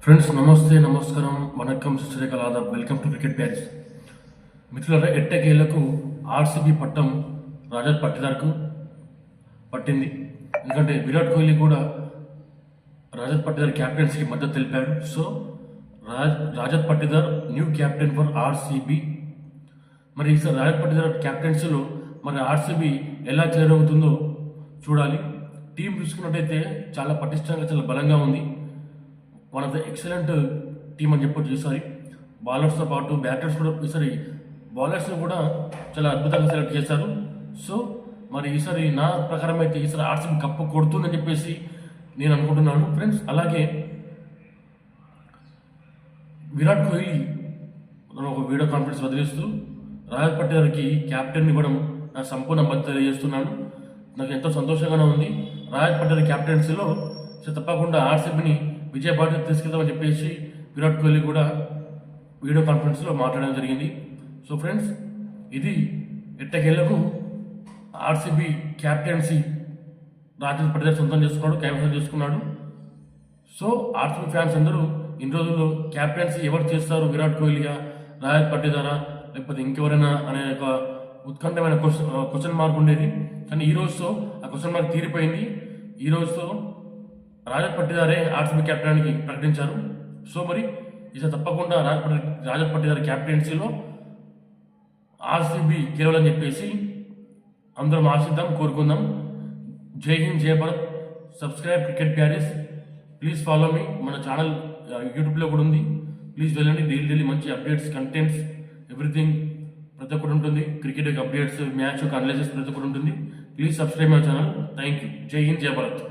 Friends నమస్తే నమస్కారం వనక్కం శ్రీకల్ ఆదాబ్ వెల్కమ్ టు క్రికెట్ ప్యారిస్. మిత్రులారా, ఎట్టకేళ్లకు ఆర్సీబీ పట్టం రాజత్ పట్టిదార్కు పట్టింది. ఎందుకంటే విరాట్ కోహ్లీ కూడా రాజత్ పట్టిదార్ క్యాప్టెన్సీకి మద్దతు తెలిపాడు. So Rajat Patidar new captain for RCB. మరి ఈసారి రాజత్ పట్టిదార్ క్యాప్టెన్సీలో మరి ఆర్సీబీ ఎలా చేరవుతుందో చూడాలి. టీం చూసుకున్నట్టయితే చాలా పటిష్టంగా చాలా బలంగా ఉంది. One of the excellent team అని చెప్పొచ్చు. ఈసారి బౌలర్స్తో పాటు బ్యాటర్స్ కూడా ఈసారి బౌలర్స్ని కూడా చాలా అద్భుతంగా సెలెక్ట్ చేశారు. సో మరి ఈసారి నా ప్రకారం అయితే ఈసారి ఆర్సీబీ కప్పు కొడుతుందని చెప్పేసి నేను అనుకుంటున్నాను ఫ్రెండ్స్. అలాగే విరాట్ కోహ్లీ ఒక వీడియో కాన్ఫరెన్స్ వదిలేస్తూ రాజత్ పట్టిదార్కి క్యాప్టెన్ ఇవ్వడం నా సంపూర్ణ మద్దతు తెలియజేస్తున్నాను. నాకు ఎంతో సంతోషంగానే ఉంది. రాజత్ పట్టిదార్ క్యాప్టెన్సీలో తప్పకుండా ఆర్సీబీని విజయ బాధ్యత తీసుకెళ్తామని చెప్పేసి విరాట్ కోహ్లీ కూడా వీడియో కాన్ఫరెన్స్లో మాట్లాడడం జరిగింది. సో ఫ్రెండ్స్, ఇది ఎట్టకేళ్లకు ఆర్సీబీ క్యాప్టెన్సీ రాజత్ పట్టిదార్ సొంతం చేసుకున్నాడు, కైవసం చేసుకున్నాడు. సో ఆర్సీబీ ఫ్యాన్స్ అందరూ ఇన్ని రోజుల్లో క్యాప్టెన్సీ ఎవరు చేస్తారు, విరాట్ కోహ్లీగా, రాజత్ పట్టిదారా లేకపోతే ఇంకెవరైనా అనే ఒక ఉత్కంఠమైన క్వశ్చన్ మార్క్ ఉండేది. కానీ ఈ రోజుతో ఆ క్వశ్చన్ మార్క్ తీరిపోయింది. ఈ రోజుతో రాజత్ పట్టిదారే ఆర్సీబీ క్యాప్టెన్కి ప్రకటించారు. సో మరి ఈసారి తప్పకుండా రాజత్ పట్టిదార్ క్యాప్టెన్సీలో ఆర్సీబీ గెలవాలని చెప్పేసి అందరం ఆశిద్దాం, కోరుకుందాం. జై హింద్, జై Bharat. Subscribe cricket Paris. Please follow me. మన ఛానల్ యూట్యూబ్లో కూడా ఉంది. ప్లీజ్ వెళ్ళండి. డైలీ మంచి అప్డేట్స్, కంటెంట్స్, ఎవ్రీథింగ్ ప్రతి ఒక్కటి ఉంటుంది. క్రికెట్ అప్డేట్స్, మ్యాచ్ అనాలిసిస్ ప్రతి ఒక్కటి ఉంటుంది. Please subscribe my channel. Thank you. జై హింద్, జై భారత్.